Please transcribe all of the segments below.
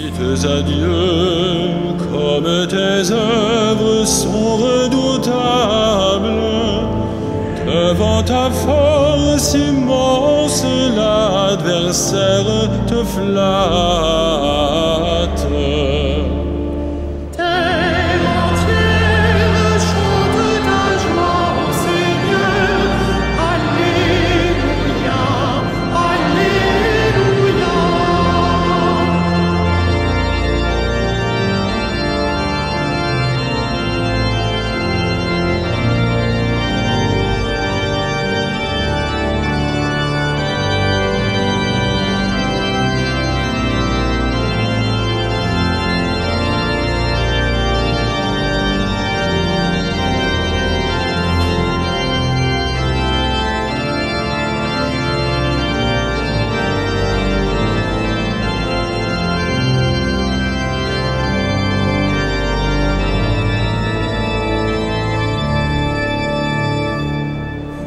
Dites adieu, comme tes œuvres sont redoutables. Devant ta force immense, l'adversaire te flatte.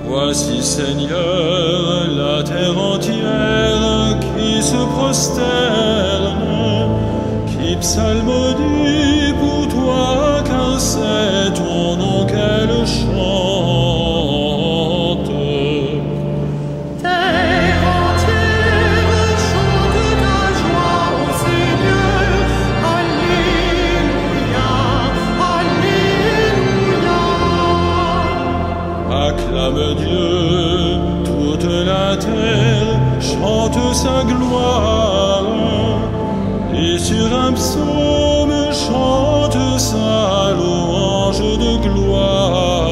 Voici, Seigneur, la terre entière qui se prosterne, qui psalmodie pour toi, car c'est ton nom qu'elle chante. Terre entière, chante ta joie au Seigneur. Alléluia, Alléluia. Acclame Dieu, toute la terre chante sa gloire, et sur un psaume chante sa louange de gloire.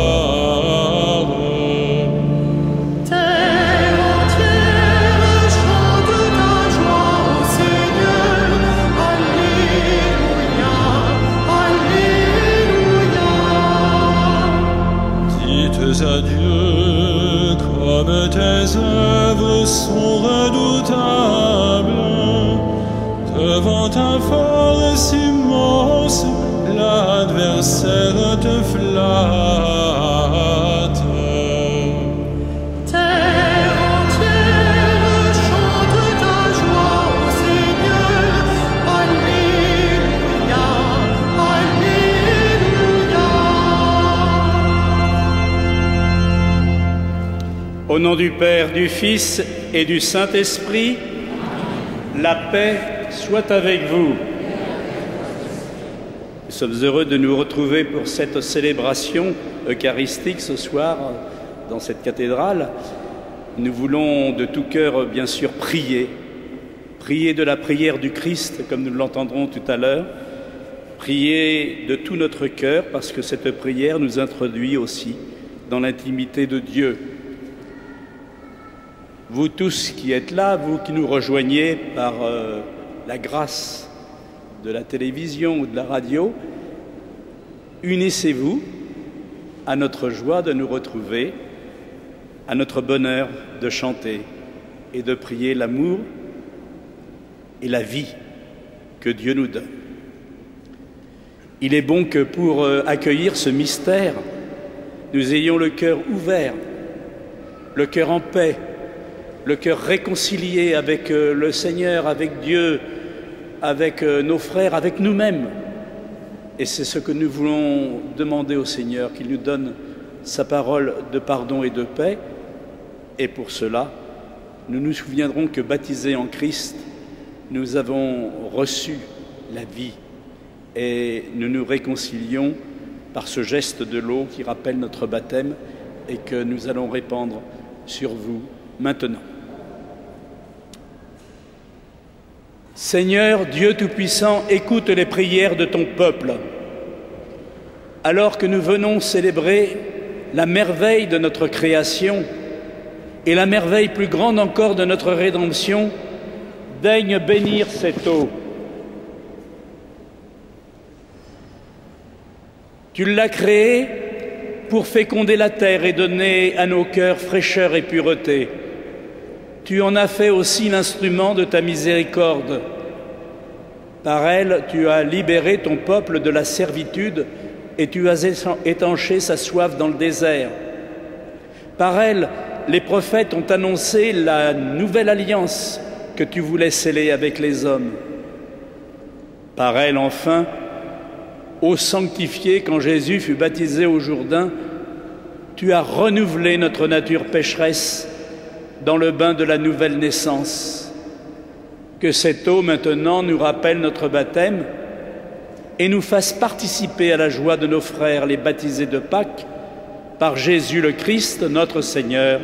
Terre entière, chante ta joie au Seigneur. Alléluia, Alléluia. Dites adieu, comme tes œuvres sont redoutables. Devant ta force immense, l'adversaire te flatte. Terre entière, chante ta joie au Seigneur. Alléluia, Alléluia. Au nom du Père, du Fils et du Saint-Esprit, la paix soit avec vous. Nous sommes heureux de nous retrouver pour cette célébration eucharistique ce soir dans cette cathédrale. Nous voulons de tout cœur, bien sûr, prier de la prière du Christ, comme nous l'entendrons tout à l'heure, prier de tout notre cœur, parce que cette prière nous introduit aussi dans l'intimité de Dieu. Vous tous qui êtes là, vous qui nous rejoignez par la grâce de la télévision ou de la radio, unissez-vous à notre joie de nous retrouver, à notre bonheur de chanter et de prier l'amour et la vie que Dieu nous donne. Il est bon que pour accueillir ce mystère, nous ayons le cœur ouvert, le cœur en paix, le cœur réconcilié avec le Seigneur, avec Dieu, avec nos frères, avec nous-mêmes. Et c'est ce que nous voulons demander au Seigneur, qu'il nous donne sa parole de pardon et de paix. Et pour cela, nous nous souviendrons que baptisés en Christ, nous avons reçu la vie et nous nous réconcilions par ce geste de l'eau qui rappelle notre baptême et que nous allons répandre sur vous maintenant. Seigneur, Dieu Tout-Puissant, écoute les prières de ton peuple. Alors que nous venons célébrer la merveille de notre création et la merveille plus grande encore de notre rédemption, daigne bénir cette eau. Tu l'as créée pour féconder la terre et donner à nos cœurs fraîcheur et pureté. Tu en as fait aussi l'instrument de ta miséricorde. Par elle, tu as libéré ton peuple de la servitude et tu as étanché sa soif dans le désert. Par elle, les prophètes ont annoncé la nouvelle alliance que tu voulais sceller avec les hommes. Par elle, enfin, ô sanctifié, quand Jésus fut baptisé au Jourdain, tu as renouvelé notre nature pécheresse dans le bain de la nouvelle naissance. Que cette eau maintenant nous rappelle notre baptême et nous fasse participer à la joie de nos frères les baptisés de Pâques par Jésus le Christ, notre Seigneur.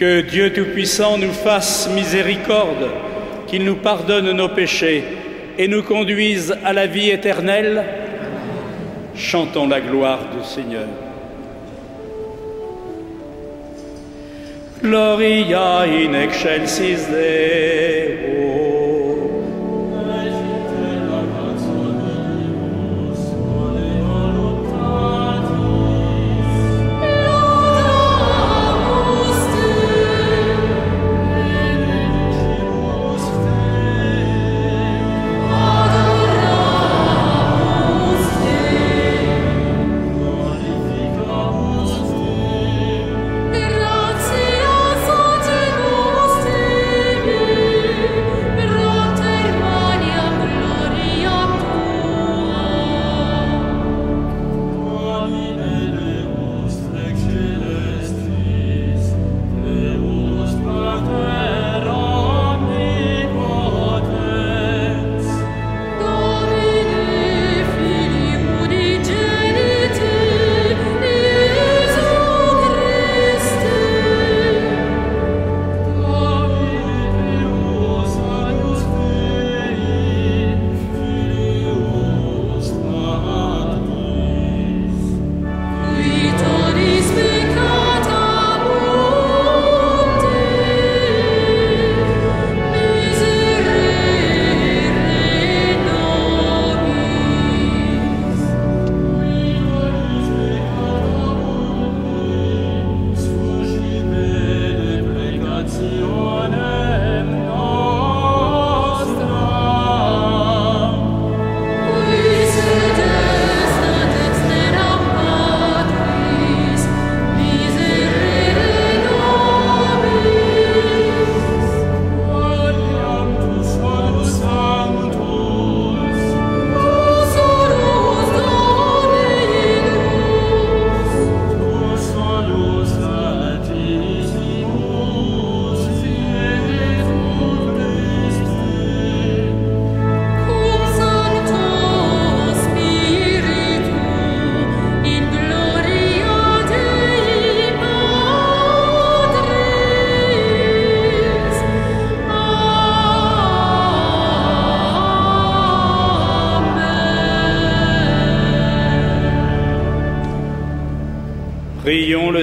Que Dieu Tout-Puissant nous fasse miséricorde, qu'il nous pardonne nos péchés et nous conduise à la vie éternelle. Chantons la gloire du Seigneur. Gloria in excelsis Deo. Grazie a Te,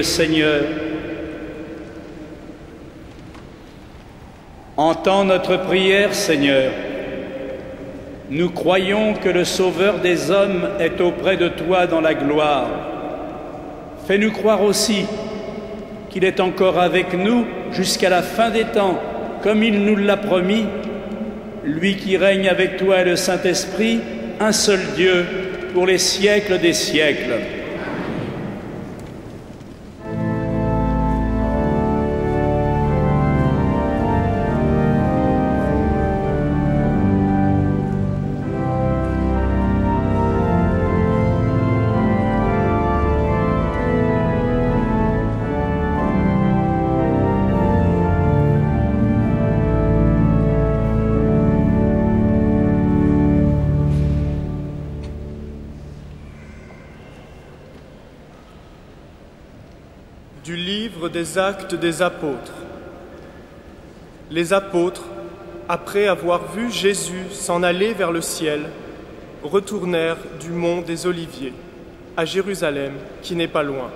le Seigneur. Entends notre prière, Seigneur. Nous croyons que le Sauveur des hommes est auprès de toi dans la gloire. Fais-nous croire aussi qu'il est encore avec nous jusqu'à la fin des temps, comme il nous l'a promis, lui qui règne avec toi et le Saint-Esprit, un seul Dieu, pour les siècles des siècles. Du livre des Actes des Apôtres. Les apôtres, après avoir vu Jésus s'en aller vers le ciel, retournèrent du mont des Oliviers, à Jérusalem, qui n'est pas loin.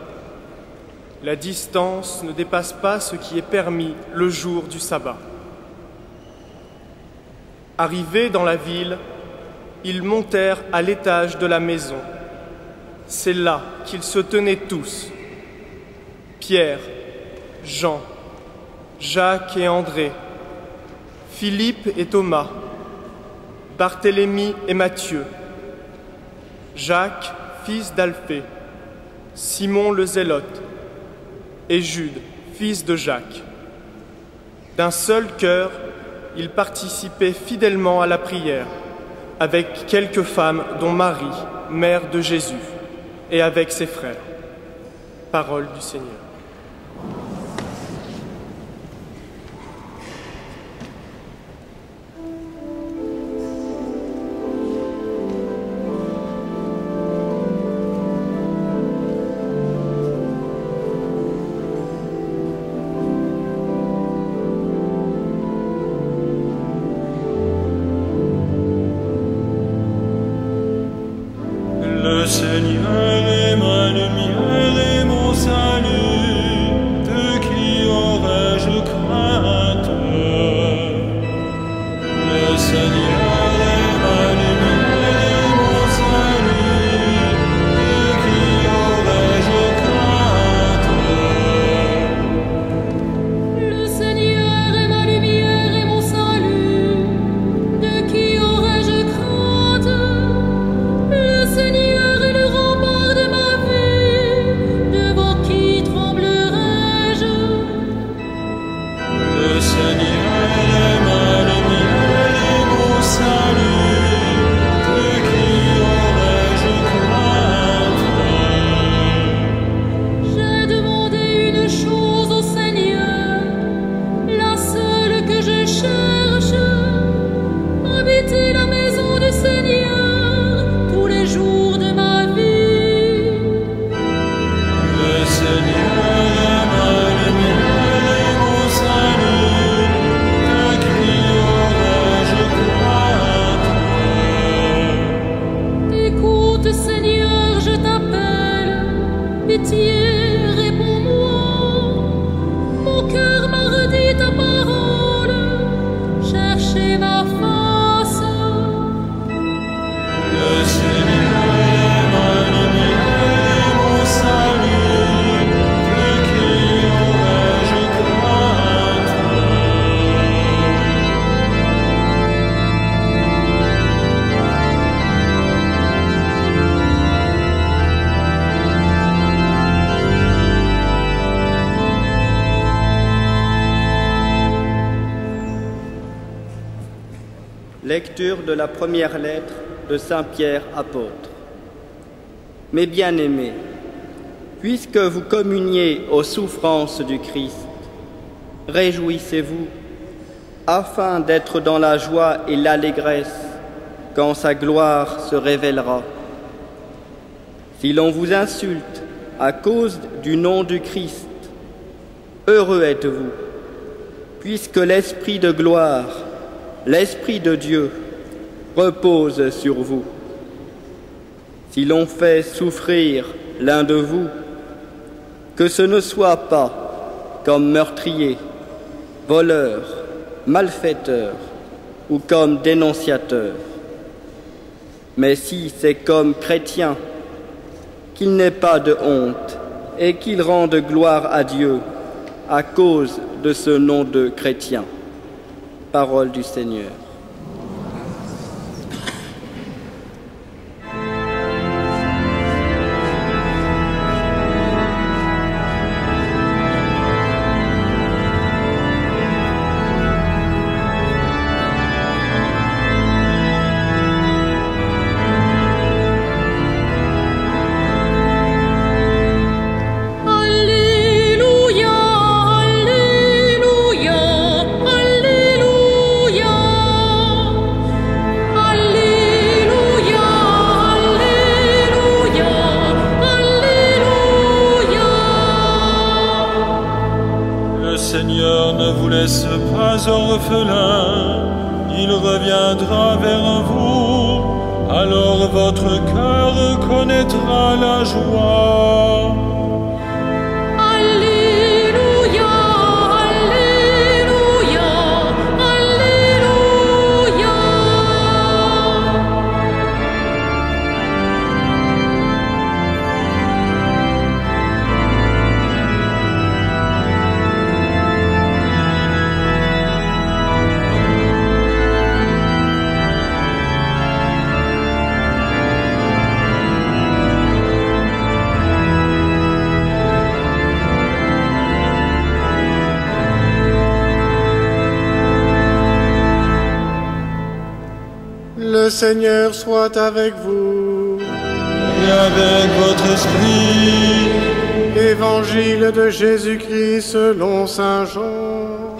La distance ne dépasse pas ce qui est permis le jour du sabbat. Arrivés dans la ville, ils montèrent à l'étage de la maison. C'est là qu'ils se tenaient tous. Pierre, Jean, Jacques et André, Philippe et Thomas, Barthélemy et Matthieu, Jacques, fils d'Alphée, Simon le Zélote et Jude, fils de Jacques. D'un seul cœur, ils participaient fidèlement à la prière, avec quelques femmes dont Marie, mère de Jésus, et avec ses frères. Parole du Seigneur. Le Seigneur est ma lumière et mon salut, de qui aurais-je crainte? Le Seigneur est ma lumière et mon salut, de qui aurais-je crainte? Le Seigneur est ma lumière et mon salut, de qui aurais-je crainte? Le Seigneur est le rempart de ma vie, devant qui tremblerais-je? Le Seigneur est ma lumière et mon salut, de qui aurais-je crainte? J'ai demandé une chose au Seigneur, la seule que je cherche, habiter la maison du Seigneur tous les jours de ma vie. Le Seigneur est ma lumière et mon salut, de qui aurais-je crainte? Écoute, Seigneur, je t'appelle, pitié, réponds-moi. Mon cœur m'a redit ta parole, cherchez ma face. Le Seigneur est ma lumière et mon salut, de qui aurais-je crainte? Lecture de la première lettre de Saint Pierre apôtre. Mes bien-aimés, puisque vous communiez aux souffrances du Christ, réjouissez-vous, afin d'être dans la joie et l'allégresse quand sa gloire se révélera. Si l'on vous insulte à cause du nom du Christ, heureux êtes-vous, puisque l'Esprit de gloire, l'Esprit de Dieu, repose sur vous. Si l'on fait souffrir l'un de vous, Que ce ne soit pas comme meurtrier, voleur, malfaiteur ou comme dénonciateur, mais si c'est comme chrétien, qu'il n'ait pas de honte et qu'il rende gloire à Dieu à cause de ce nom de chrétien. Parole du Seigneur. Orphelin, il reviendra vers vous, alors votre cœur connaîtra la joie. Alléluia, Alléluia, Alléluia. Le Seigneur soit avec vous. Et avec votre esprit. Évangile de Jésus-Christ selon saint Jean.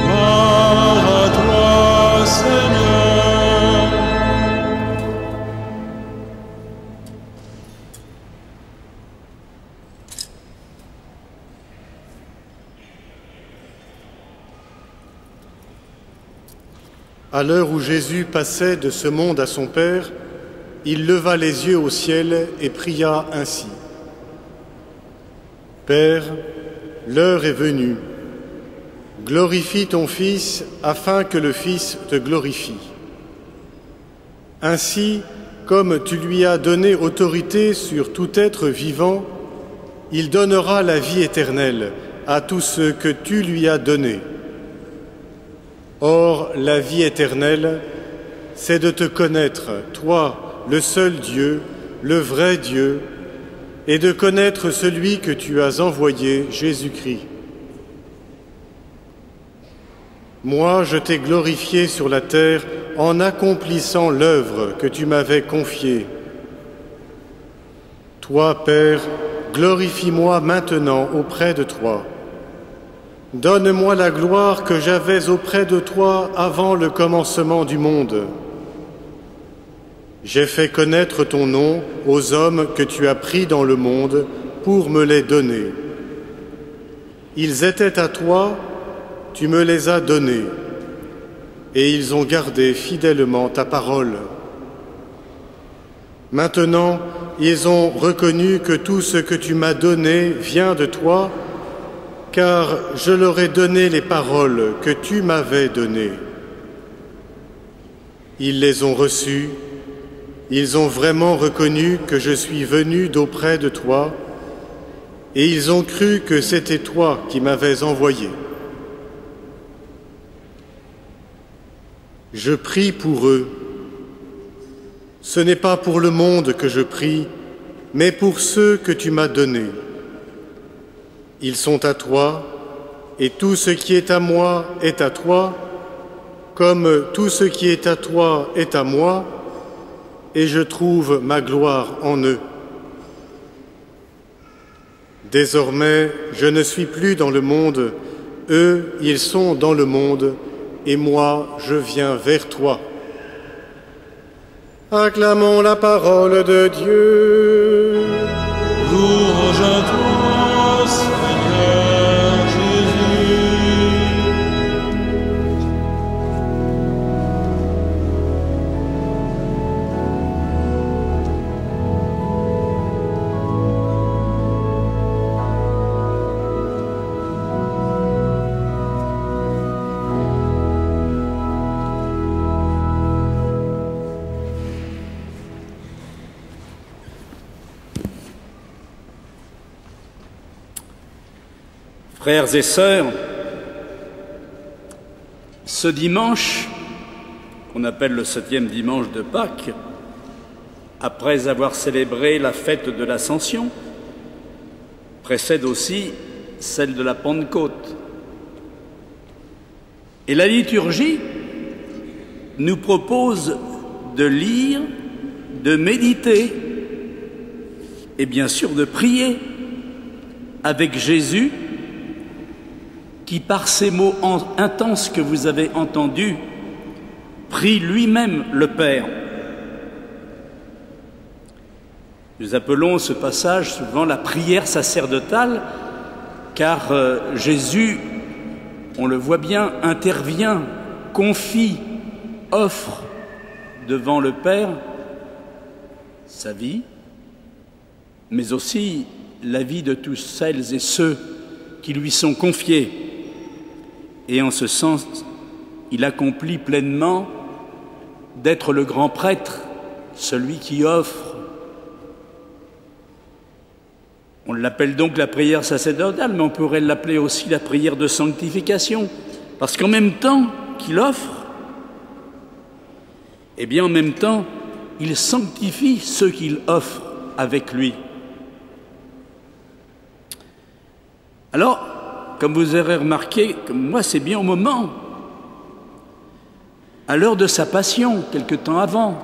Gloire à toi, Seigneur. À l'heure où Jésus passait de ce monde à son Père, il leva les yeux au ciel et pria ainsi. Père, l'heure est venue. Glorifie ton Fils afin que le Fils te glorifie. Ainsi, comme tu lui as donné autorité sur tout être vivant, il donnera la vie éternelle à tous ceux que tu lui as donnés. Or, la vie éternelle, c'est de te connaître, toi, le seul Dieu, le vrai Dieu, et de connaître celui que tu as envoyé, Jésus-Christ. Moi, je t'ai glorifié sur la terre en accomplissant l'œuvre que tu m'avais confiée. Toi, Père, glorifie-moi maintenant auprès de toi. Donne-moi la gloire que j'avais auprès de toi avant le commencement du monde. J'ai fait connaître ton nom aux hommes que tu as pris dans le monde pour me les donner. Ils étaient à toi, tu me les as donnés, et ils ont gardé fidèlement ta parole. Maintenant, ils ont reconnu que tout ce que tu m'as donné vient de toi, car je leur ai donné les paroles que tu m'avais données. Ils les ont reçues, ils ont vraiment reconnu que je suis venu d'auprès de toi, et ils ont cru que c'était toi qui m'avais envoyé. Je prie pour eux. Ce n'est pas pour le monde que je prie, mais pour ceux que tu m'as donnés. Ils sont à toi, et tout ce qui est à moi est à toi, comme tout ce qui est à toi est à moi, et je trouve ma gloire en eux. Désormais, je ne suis plus dans le monde, eux, ils sont dans le monde, et moi, je viens vers toi. Acclamons la parole de Dieu. Louange à toi, Seigneur Jésus. Frères et sœurs, ce dimanche, qu'on appelle le 7e dimanche de Pâques, après avoir célébré la fête de l'Ascension, précède aussi celle de la Pentecôte. Et la liturgie nous propose de lire, de méditer et bien sûr de prier avec Jésus qui, par ces mots intenses que vous avez entendus, prie lui-même le Père. Nous appelons ce passage souvent la prière sacerdotale, car Jésus, on le voit bien, intervient, confie, offre devant le Père sa vie, mais aussi la vie de tous celles et ceux qui lui sont confiés. Et en ce sens, il accomplit pleinement d'être le grand prêtre, celui qui offre. On l'appelle donc la prière sacerdotale, mais on pourrait l'appeler aussi la prière de sanctification, parce qu'en même temps qu'il offre, eh bien en même temps, il sanctifie ceux qu'il offre avec lui. Alors, comme vous aurez remarqué, comme moi, c'est bien au moment, à l'heure de sa passion, quelque temps avant,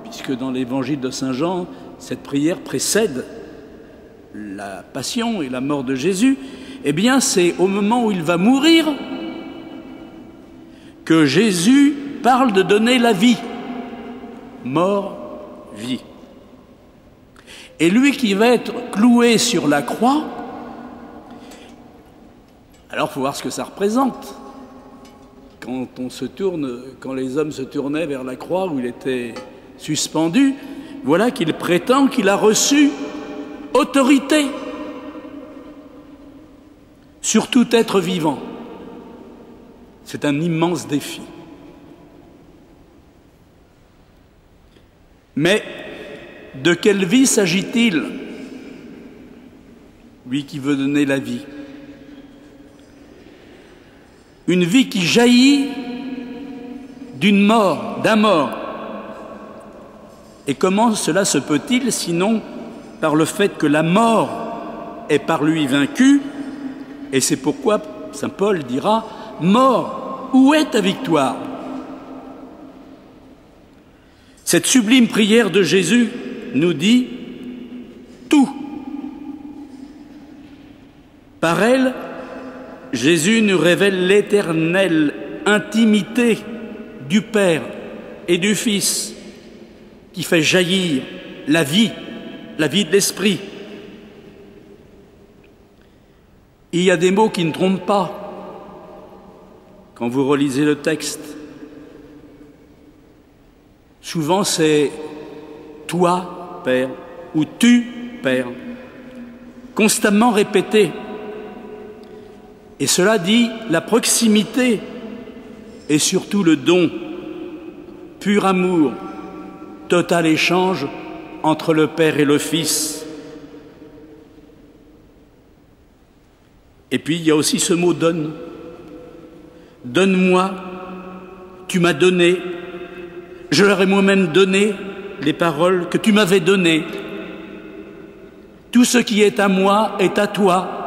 puisque dans l'évangile de Saint Jean, cette prière précède la passion et la mort de Jésus, eh bien, c'est au moment où il va mourir que Jésus parle de donner la vie. Mort, vie. Et lui qui va être cloué sur la croix, alors, il faut voir ce que ça représente. Quand les hommes se tournaient vers la croix où il était suspendu, voilà qu'il prétend qu'il a reçu autorité sur tout être vivant. C'est un immense défi. Mais de quelle vie s'agit-il, lui qui veut donner la vie? Une vie qui jaillit d'une mort, d'un mort. Et comment cela se peut-il sinon par le fait que la mort est par lui vaincue, et c'est pourquoi saint Paul dira « Mort, où est ta victoire ?» Cette sublime prière de Jésus nous dit tout. Par elle, Jésus nous révèle l'éternelle intimité du Père et du Fils qui fait jaillir la vie de l'Esprit. Il y a des mots qui ne trompent pas quand vous relisez le texte. Souvent c'est « toi, Père » ou « tu, Père », constamment répété. Et cela dit la proximité et surtout le don, pur amour, total échange entre le Père et le Fils. Et puis il y a aussi ce mot « donne ». Donne-moi, tu m'as donné, je leur ai moi-même donné les paroles que tu m'avais données. Tout ce qui est à moi est à toi.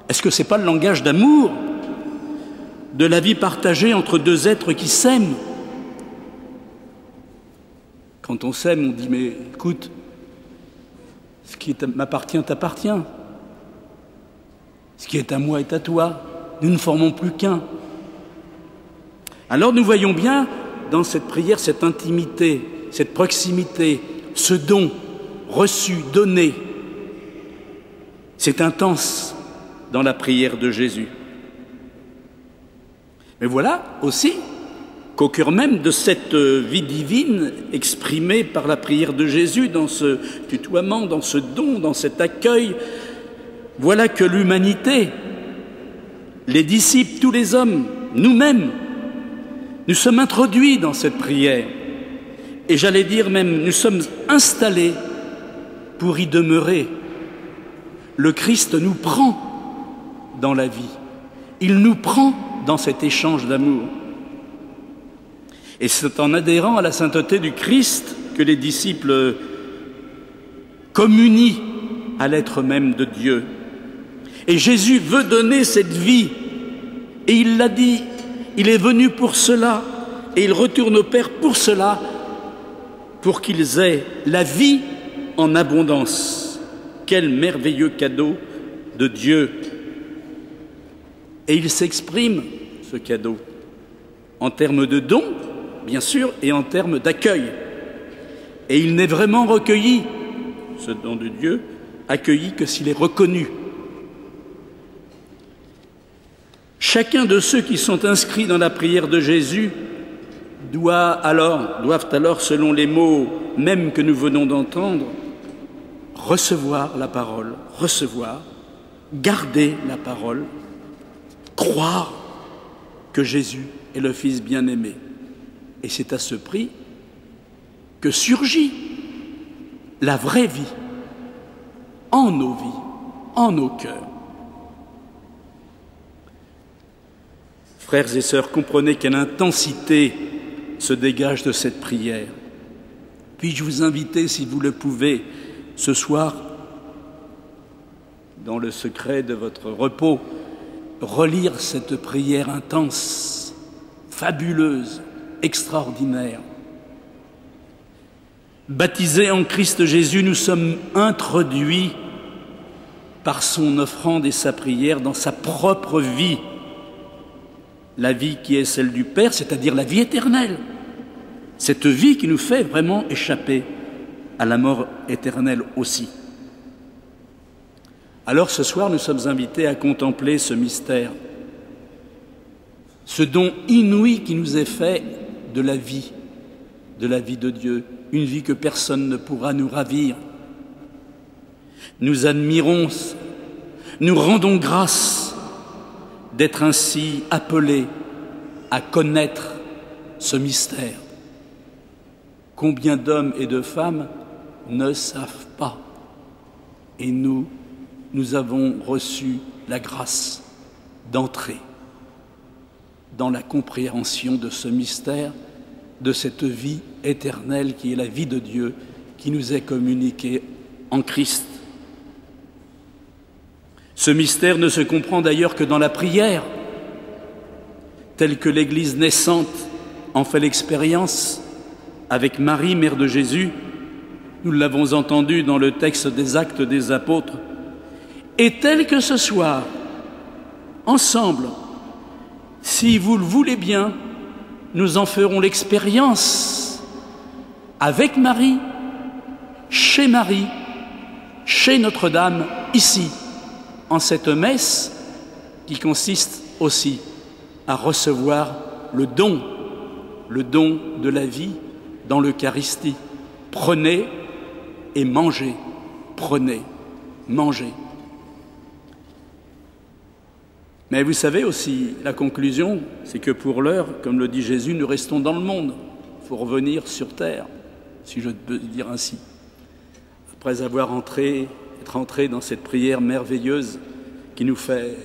Est-ce que ce n'est pas le langage d'amour, de la vie partagée entre deux êtres qui s'aiment? Quand on s'aime, on dit « mais écoute, ce qui m'appartient t'appartient. Ce qui est à moi est à toi. Nous ne formons plus qu'un. » Alors nous voyons bien dans cette prière cette intimité, cette proximité, ce don reçu, donné. C'est intense dans la prière de Jésus. Mais voilà aussi qu'au cœur même de cette vie divine exprimée par la prière de Jésus, dans ce tutoiement, dans ce don, dans cet accueil, voilà que l'humanité, les disciples, tous les hommes, nous-mêmes, nous sommes introduits dans cette prière. Et j'allais dire même, nous sommes installés pour y demeurer. Le Christ nous prend dans la vie. Il nous prend dans cet échange d'amour. Et c'est en adhérant à la sainteté du Christ que les disciples communient à l'être même de Dieu. Et Jésus veut donner cette vie. Et il l'a dit, il est venu pour cela. Et il retourne au Père pour cela, pour qu'ils aient la vie en abondance. Quel merveilleux cadeau de Dieu! Et il s'exprime, ce cadeau, en termes de don, bien sûr, et en termes d'accueil. Et il n'est vraiment recueilli, ce don de Dieu, accueilli que s'il est reconnu. Chacun de ceux qui sont inscrits dans la prière de Jésus doivent alors, selon les mots même que nous venons d'entendre, recevoir la parole, garder la parole, croire que Jésus est le Fils bien-aimé. Et c'est à ce prix que surgit la vraie vie en nos vies, en nos cœurs. Frères et sœurs, comprenez quelle intensité se dégage de cette prière. Puis-je vous inviter, si vous le pouvez, ce soir, dans le secret de votre repos, relire cette prière intense, fabuleuse, extraordinaire. Baptisés en Christ Jésus, nous sommes introduits par son offrande et sa prière dans sa propre vie, la vie qui est celle du Père, c'est-à-dire la vie éternelle. Cette vie qui nous fait vraiment échapper à la mort éternelle aussi. Alors ce soir, nous sommes invités à contempler ce mystère, ce don inouï qui nous est fait de la vie de Dieu, une vie que personne ne pourra nous ravir. Nous admirons, nous rendons grâce d'être ainsi appelés à connaître ce mystère. Combien d'hommes et de femmes ne savent pas? Et nous avons reçu la grâce d'entrer dans la compréhension de ce mystère, de cette vie éternelle qui est la vie de Dieu, qui nous est communiquée en Christ. Ce mystère ne se comprend d'ailleurs que dans la prière, telle que l'Église naissante en fait l'expérience avec Marie, mère de Jésus. Nous l'avons entendu dans le texte des Actes des Apôtres. Et tel que ce soir, ensemble, si vous le voulez bien, nous en ferons l'expérience avec Marie, chez Notre-Dame, ici, en cette messe qui consiste aussi à recevoir le don de la vie dans l'Eucharistie. Prenez et mangez, prenez, mangez. Mais vous savez aussi, la conclusion, c'est que pour l'heure, comme le dit Jésus, nous restons dans le monde. Il faut revenir sur terre, si je peux dire ainsi. Après avoir être entré dans cette prière merveilleuse qui nous fait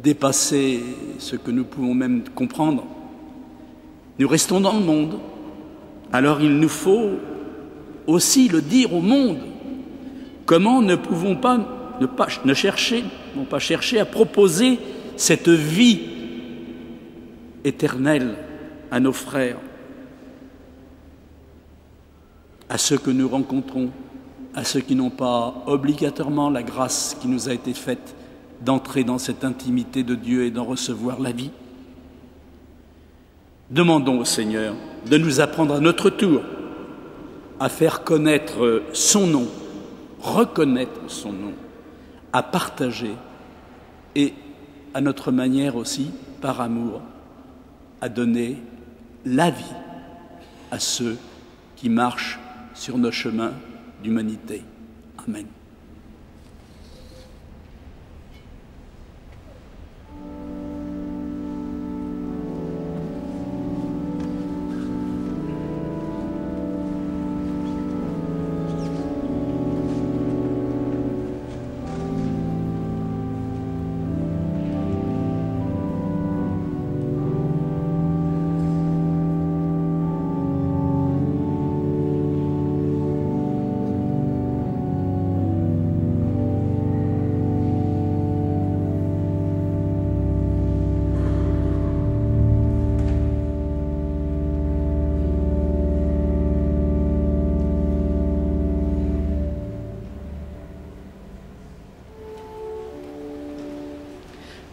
dépasser ce que nous pouvons même comprendre, nous restons dans le monde. Alors il nous faut aussi le dire au monde. Comment ne pouvons pas chercher à proposer cette vie éternelle à nos frères, à ceux que nous rencontrons, à ceux qui n'ont pas obligatoirement la grâce qui nous a été faite d'entrer dans cette intimité de Dieu et d'en recevoir la vie. Demandons au Seigneur de nous apprendre à notre tour à faire connaître son nom, reconnaître son nom, à partager et, à notre manière aussi, par amour, à donner la vie à ceux qui marchent sur nos chemins d'humanité. Amen.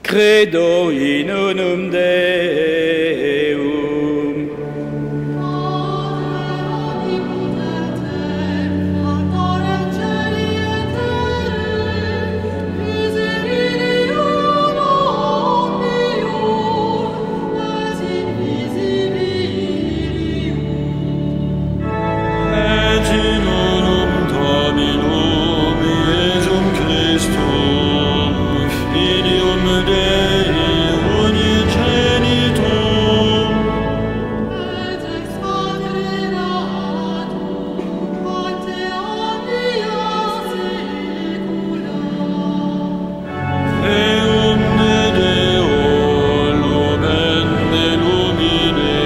Credo in unum Deum. Et in unum Dominum Iesum Christum, Filium Dei unigenitum, Et ex Patre natum, ante omnia saecula. Eum de Deo lumen de lumine,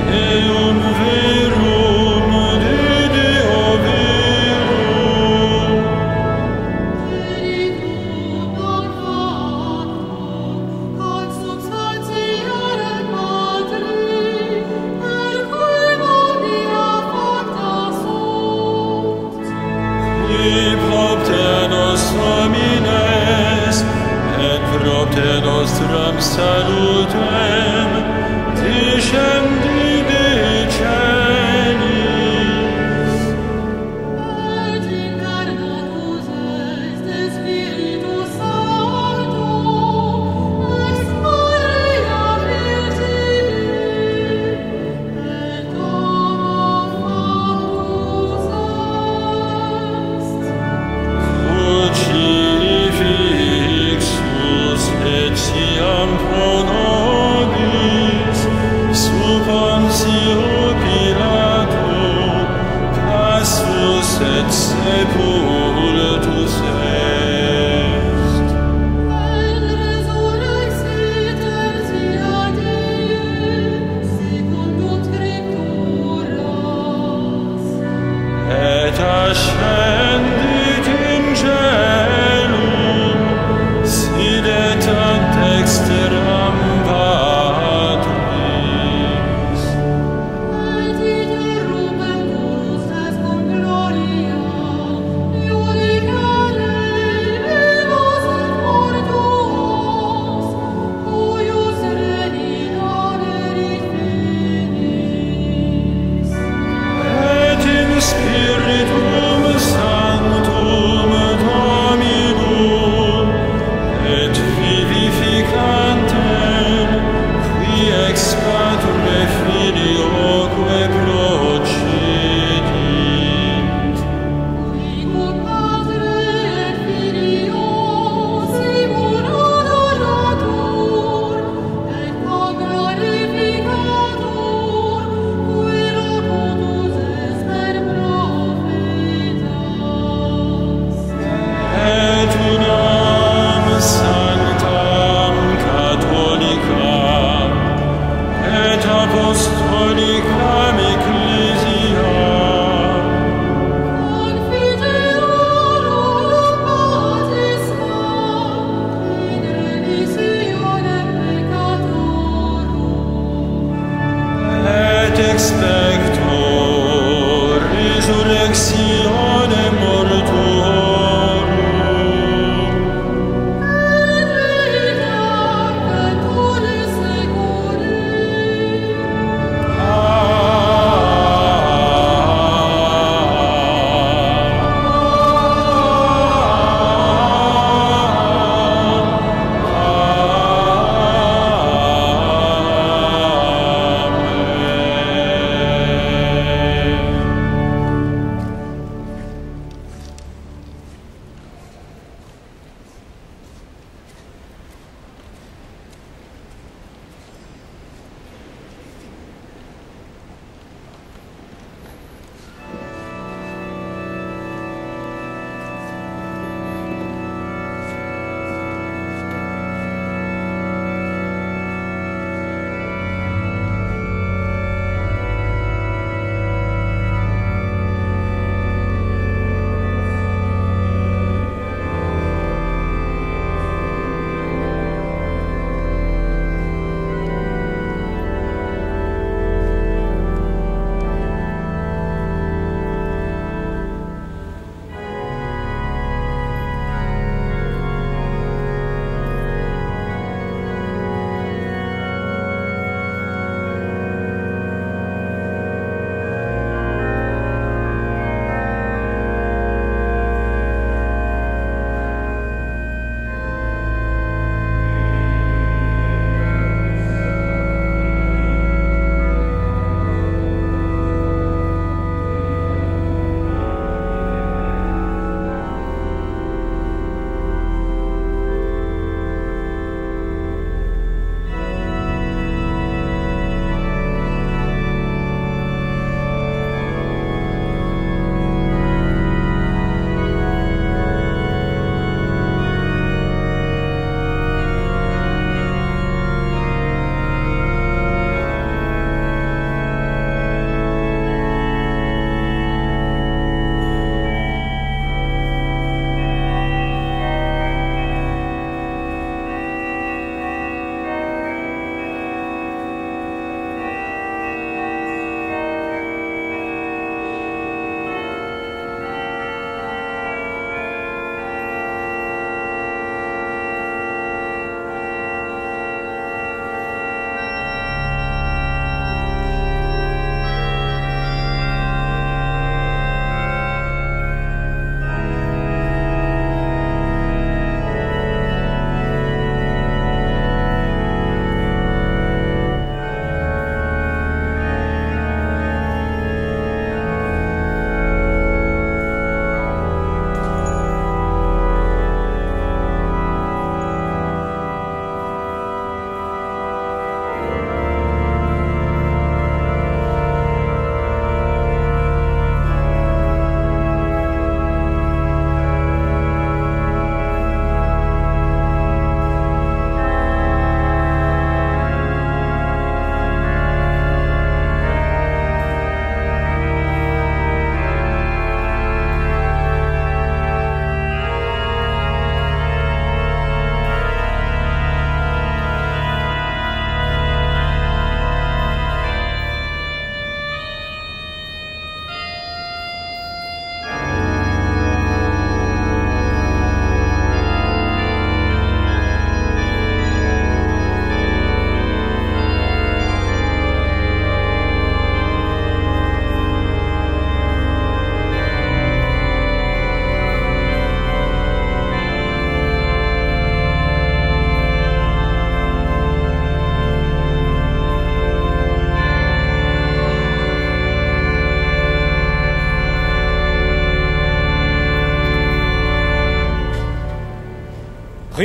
Deum verum de Deo verum, Veritum non factum, consubstantiare Patri, per cui omnia facta sunt. qui propter nos homines, et propter nostram salutem, descendi de celis. Et incarnatus est de Spiritus Sancto, ex Maria Virgine, et homo factus est. Crucifixus etiam pro nobis, sub Pontio Pilatus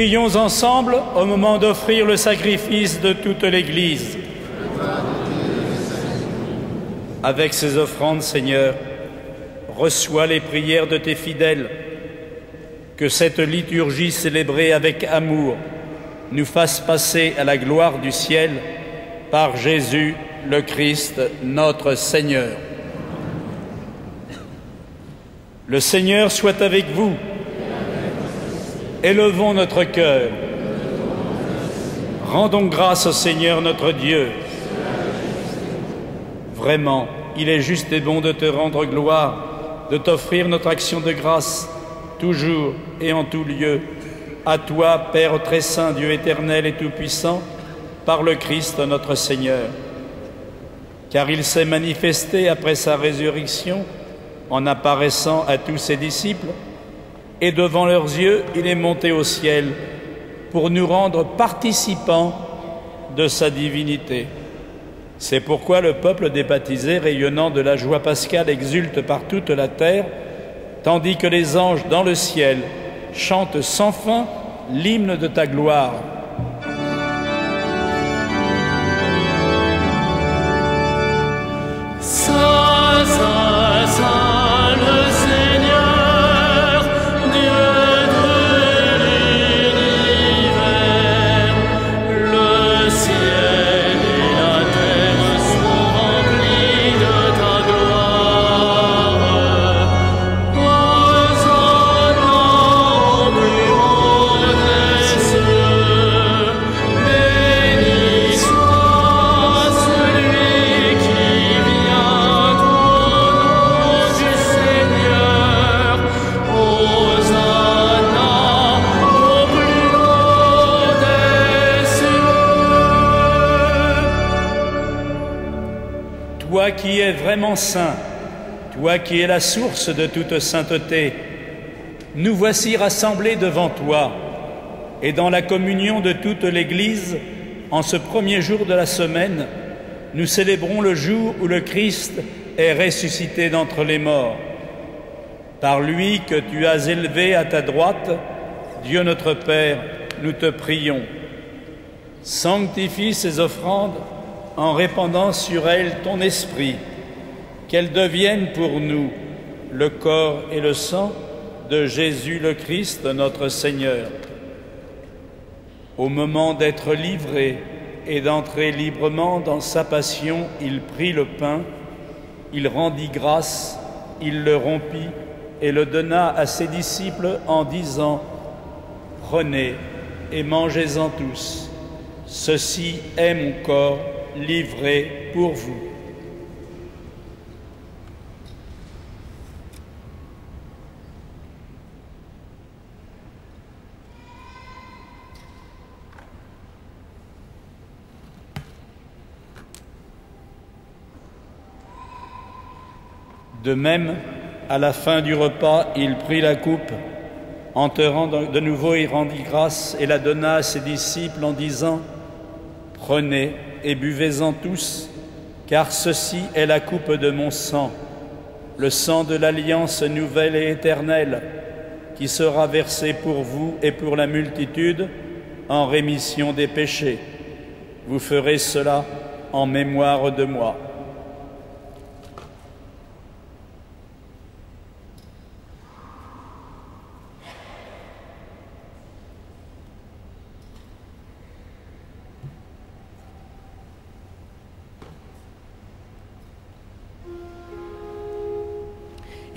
Prions ensemble au moment d'offrir le sacrifice de toute l'Église. Avec ces offrandes, Seigneur, reçois les prières de tes fidèles. Que cette liturgie célébrée avec amour nous fasse passer à la gloire du ciel par Jésus le Christ, notre Seigneur. Le Seigneur soit avec vous. Élevons notre cœur. Rendons grâce au Seigneur notre Dieu. Vraiment, il est juste et bon de te rendre gloire, de t'offrir notre action de grâce, toujours et en tout lieu, à toi, Père très saint, Dieu éternel et tout-puissant, par le Christ notre Seigneur. Car il s'est manifesté après sa résurrection en apparaissant à tous ses disciples, et devant leurs yeux, il est monté au ciel pour nous rendre participants de sa divinité. C'est pourquoi le peuple des baptisés, rayonnant de la joie pascale, exulte par toute la terre, tandis que les anges dans le ciel chantent sans fin l'hymne de ta gloire. Saint, Saint, Saint, le Seigneur, Dieu de l'univers, le ciel et la terre sont remplis de ta gloire. Hosanna au plus haut des cieux, béni soit celui qui vient au nom du Seigneur. Hosanna au plus haut des cieux. Toi qui es vraiment saint, toi qui es la source de toute sainteté, nous voici rassemblés devant toi, et dans la communion de toute l'Église, en ce premier jour de la semaine, nous célébrons le jour où le Christ est ressuscité d'entre les morts. Par lui que tu as élevé à ta droite, Dieu notre Père, nous te prions. Sanctifie ces offrandes en répandant sur elles ton esprit, qu'elles deviennent pour nous le corps et le sang de Jésus le Christ, notre Seigneur. Au moment d'être livré et d'entrer librement dans sa passion, il prit le pain, il rendit grâce, il le rompit et le donna à ses disciples en disant : « Prenez et mangez-en tous. Ceci est mon corps livré pour vous. » De même, à la fin du repas, il prit la coupe, enterrant de nouveau, il rendit grâce et la donna à ses disciples en disant : « Prenez et buvez-en tous, car ceci est la coupe de mon sang, le sang de l'alliance nouvelle et éternelle, qui sera versé pour vous et pour la multitude en rémission des péchés. Vous ferez cela en mémoire de moi. »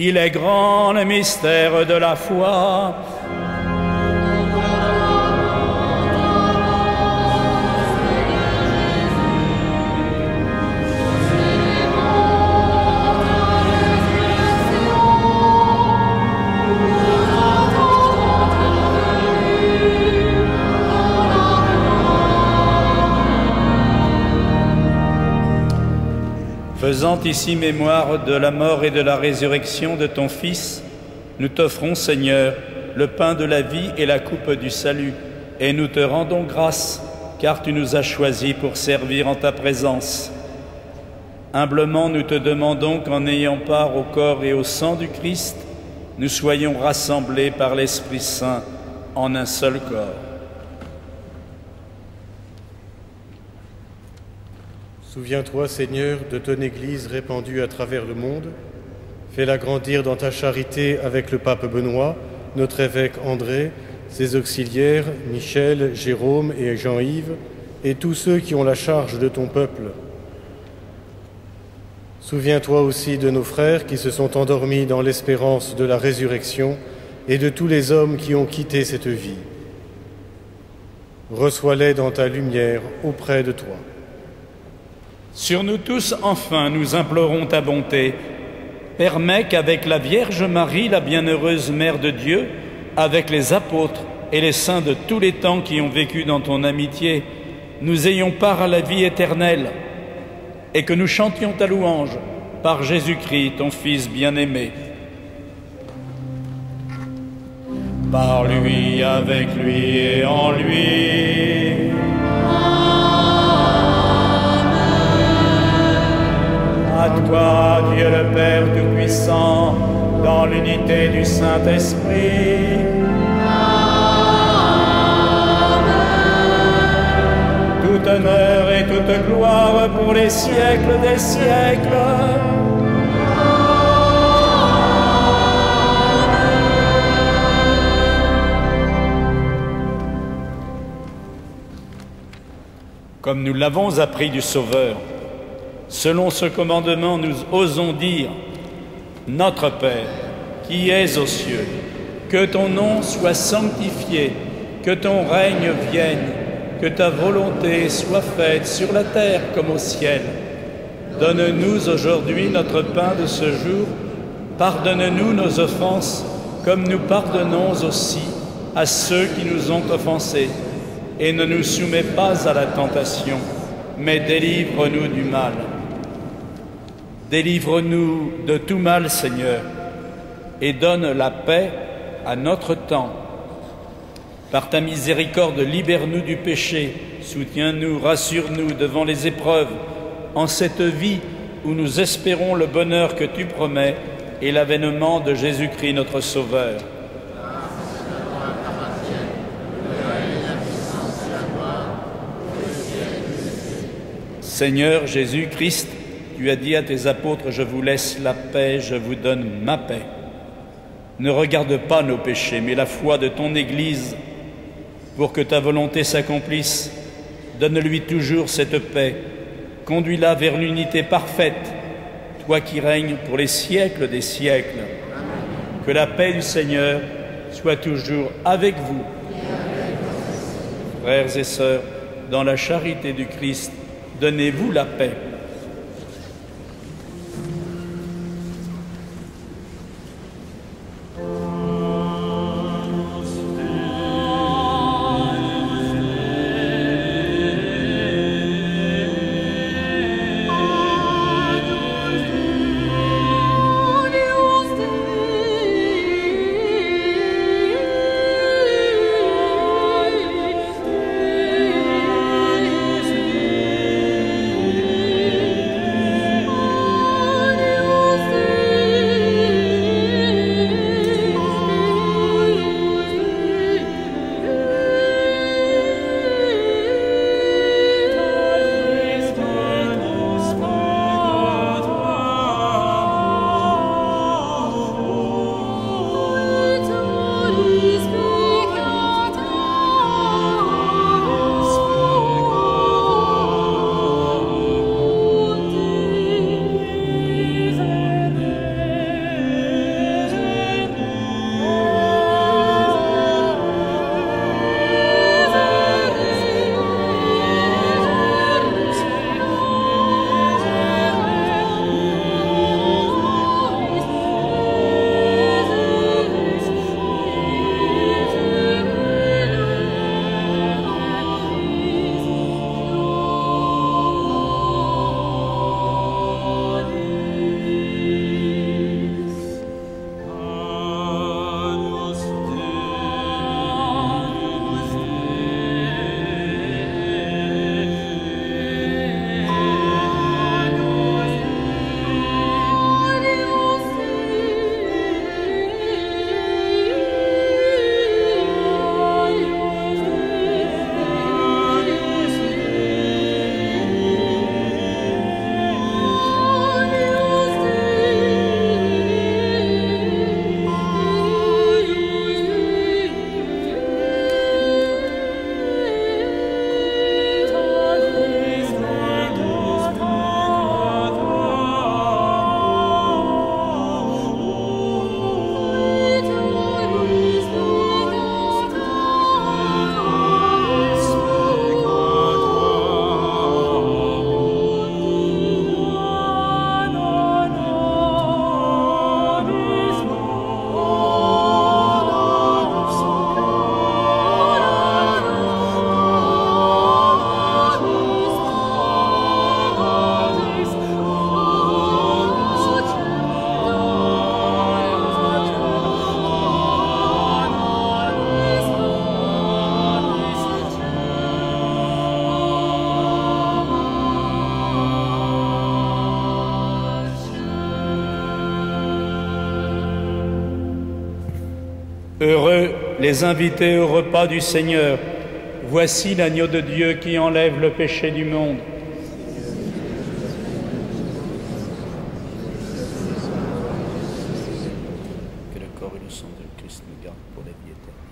Il est grand le mystère de la foi. Faisant ici mémoire de la mort et de la résurrection de ton Fils, nous t'offrons, Seigneur, le pain de la vie et la coupe du salut, et nous te rendons grâce, car tu nous as choisis pour servir en ta présence. Humblement, nous te demandons qu'en ayant part au corps et au sang du Christ, nous soyons rassemblés par l'Esprit Saint en un seul corps. Souviens-toi, Seigneur, de ton Église répandue à travers le monde. Fais-la grandir dans ta charité avec le pape Benoît, notre évêque André, ses auxiliaires, Michel, Jérôme et Jean-Yves, et tous ceux qui ont la charge de ton peuple. Souviens-toi aussi de nos frères qui se sont endormis dans l'espérance de la résurrection et de tous les hommes qui ont quitté cette vie. Reçois-les dans ta lumière auprès de toi. Sur nous tous, enfin, nous implorons ta bonté. Permets qu'avec la Vierge Marie, la bienheureuse Mère de Dieu, avec les apôtres et les saints de tous les temps qui ont vécu dans ton amitié, nous ayons part à la vie éternelle et que nous chantions ta louange par Jésus-Christ, ton Fils bien-aimé. Par lui, avec lui et en lui. À toi, Dieu le Père Tout-Puissant, dans l'unité du Saint-Esprit. Tout honneur et toute gloire pour les siècles des siècles. Comme nous l'avons appris du Sauveur, selon ce commandement, nous osons dire « Notre Père, qui es aux cieux, que ton nom soit sanctifié, que ton règne vienne, que ta volonté soit faite sur la terre comme au ciel. Donne-nous aujourd'hui notre pain de ce jour. Pardonne-nous nos offenses, comme nous pardonnons aussi à ceux qui nous ont offensés. Et ne nous soumets pas à la tentation, mais délivre-nous du mal. Délivre-nous de tout mal, Seigneur, et donne la paix à notre temps. Par ta miséricorde, libère-nous du péché, soutiens-nous, rassure-nous devant les épreuves, en cette vie où nous espérons le bonheur que tu promets et l'avènement de Jésus-Christ notre Sauveur. Seigneur Jésus-Christ, tu as dit à tes apôtres, « Je vous laisse la paix, je vous donne ma paix. » Ne regarde pas nos péchés, mais la foi de ton Église, pour que ta volonté s'accomplisse. Donne-lui toujours cette paix. Conduis-la vers l'unité parfaite, toi qui règnes pour les siècles des siècles. Que la paix du Seigneur soit toujours avec vous. Frères et sœurs, dans la charité du Christ, donnez-vous la paix. Amen. Heureux les invités au repas du Seigneur. Voici l'agneau de Dieu qui enlève le péché du monde. Que le corps et le sang de Christ nous gardent pour la vie éternelle.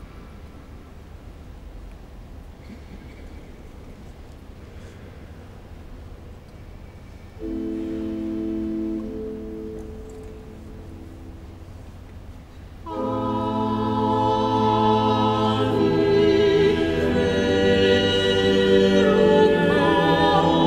Ave,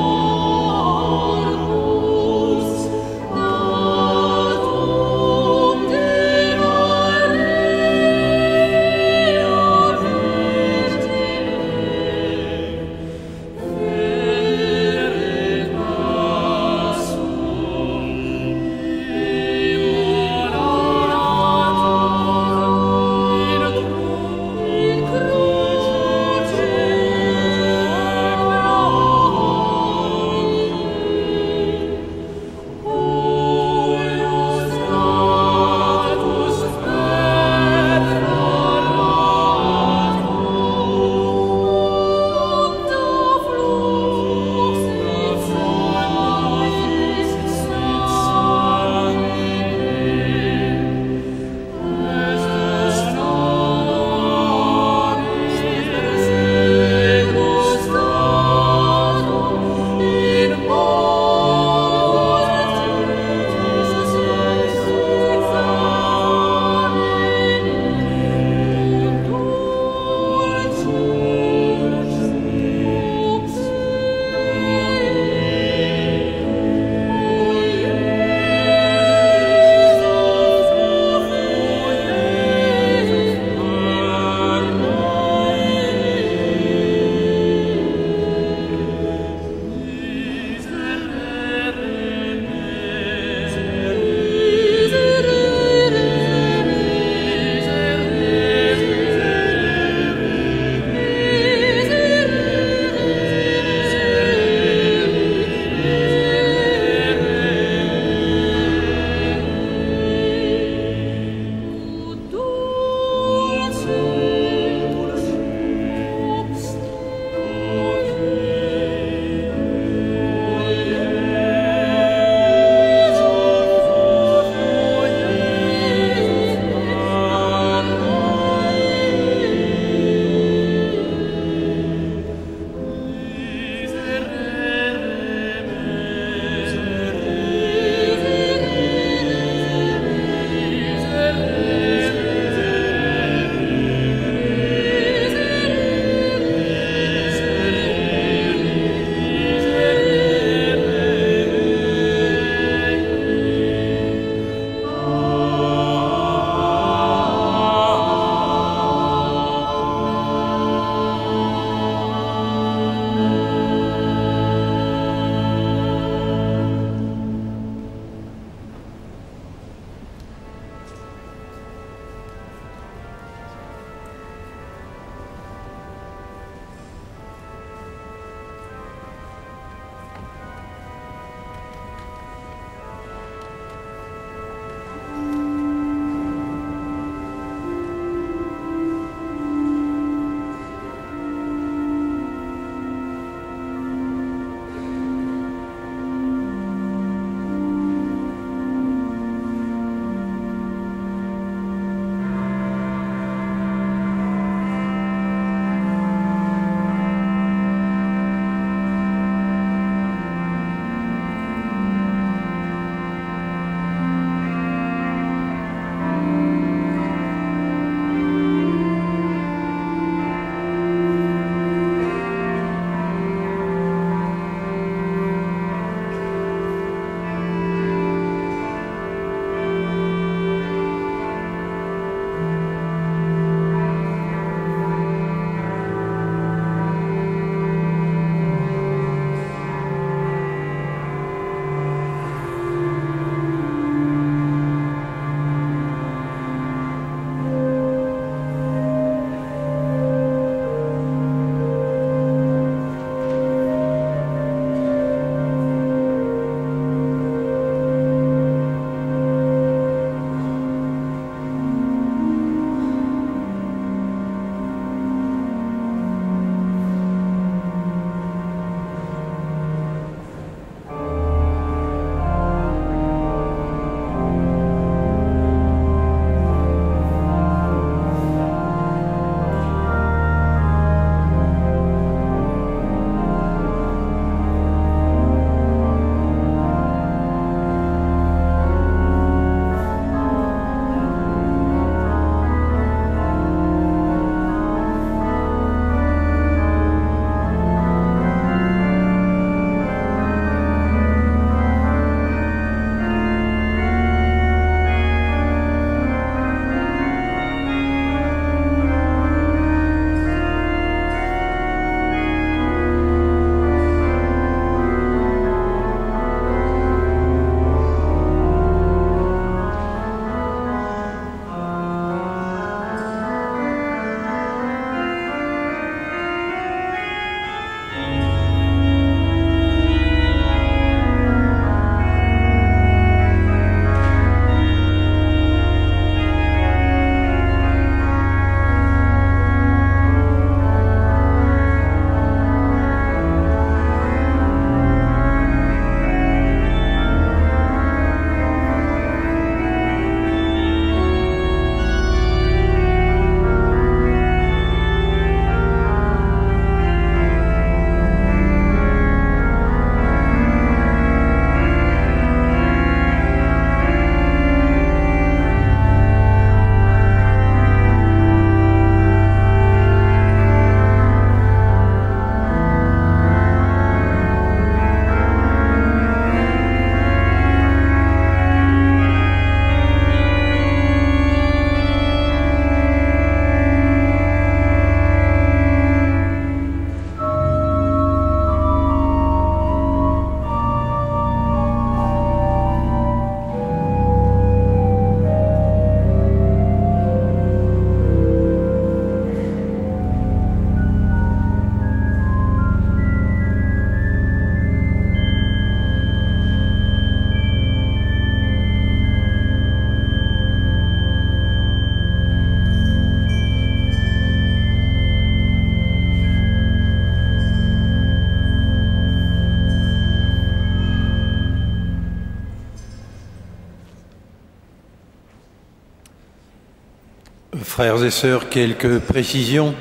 Frères et sœurs, quelques précisions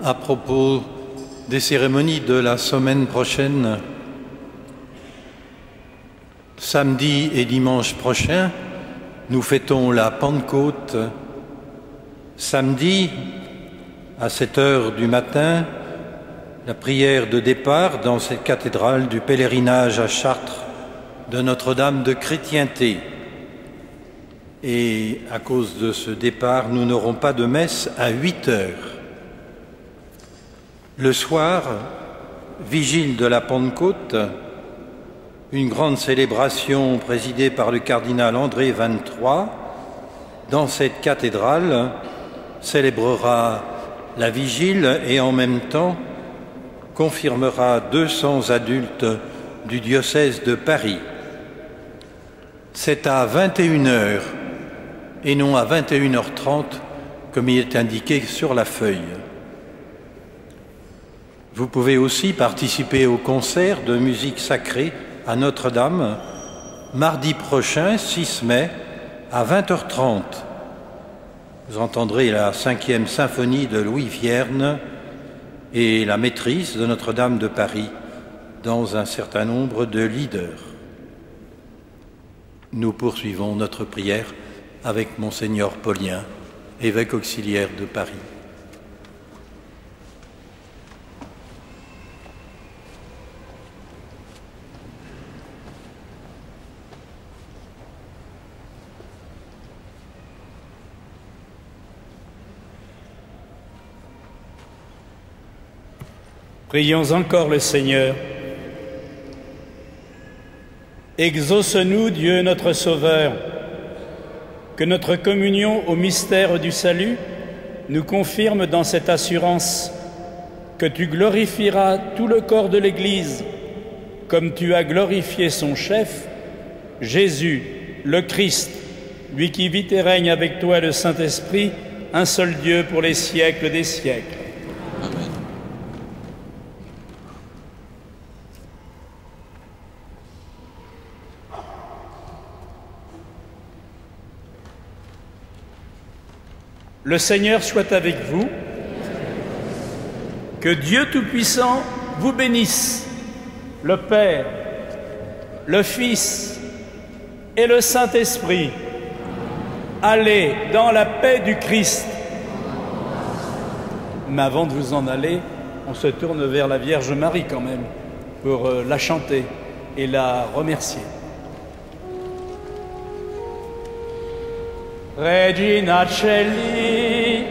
à propos des cérémonies de la semaine prochaine. Samedi et dimanche prochain, nous fêtons la Pentecôte. Samedi, à 7 heures du matin, la prière de départ dans cette cathédrale du pèlerinage à Chartres de Notre-Dame de Chrétienté. Et à cause de ce départ, nous n'aurons pas de messe à 8 heures. Le soir, vigile de la Pentecôte, une grande célébration présidée par le cardinal André XXIII dans cette cathédrale célébrera la vigile et en même temps confirmera 200 adultes du diocèse de Paris. C'est à 21 heures et non à 21h30 comme il est indiqué sur la feuille. Vous pouvez aussi participer au concert de musique sacrée à Notre-Dame mardi prochain, 6 mai, à 20h30. Vous entendrez la 5e symphonie de Louis Vierne et la maîtrise de Notre-Dame de Paris dans un certain nombre de leaders. Nous poursuivons notre prière avec Monseigneur Paulien, évêque auxiliaire de Paris. Prions encore le Seigneur. Exauce-nous, Dieu notre Sauveur, que notre communion au mystère du salut nous confirme dans cette assurance que tu glorifieras tout le corps de l'Église, comme tu as glorifié son chef, Jésus, le Christ, lui qui vit et règne avec toi le Saint-Esprit, un seul Dieu pour les siècles des siècles. Amen. Le Seigneur soit avec vous. Que Dieu Tout-Puissant vous bénisse, le Père, le Fils et le Saint-Esprit. Allez dans la paix du Christ. Mais avant de vous en aller, on se tourne vers la Vierge Marie quand même pour la chanter et la remercier. Regina Celi,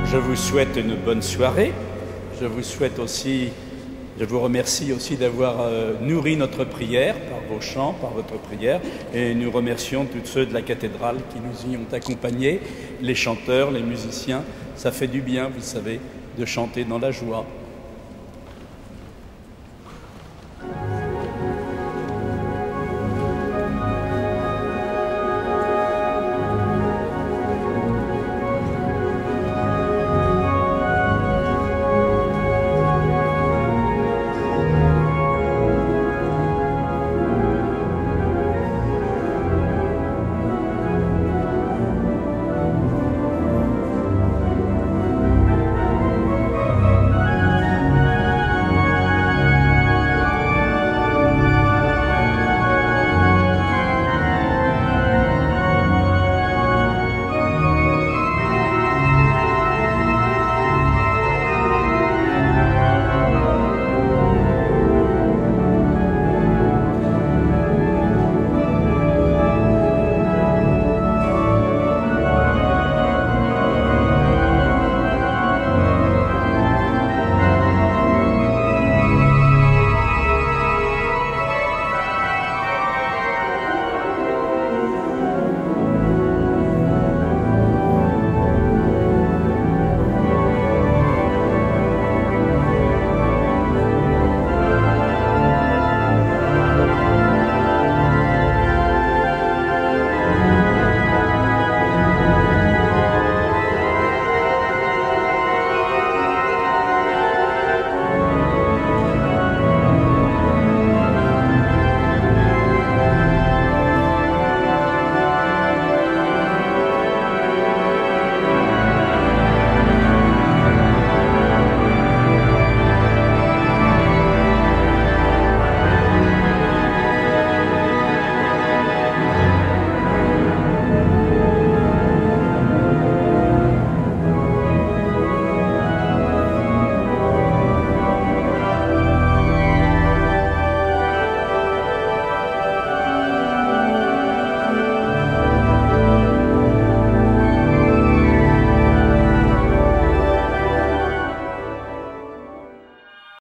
je vous souhaite une bonne soirée. Je vous remercie aussi d'avoir nourri notre prière par vos chants, par votre prière. Et nous remercions tous ceux de la cathédrale qui nous y ont accompagnés, les chanteurs, les musiciens. Ça fait du bien, vous savez, de chanter dans la joie.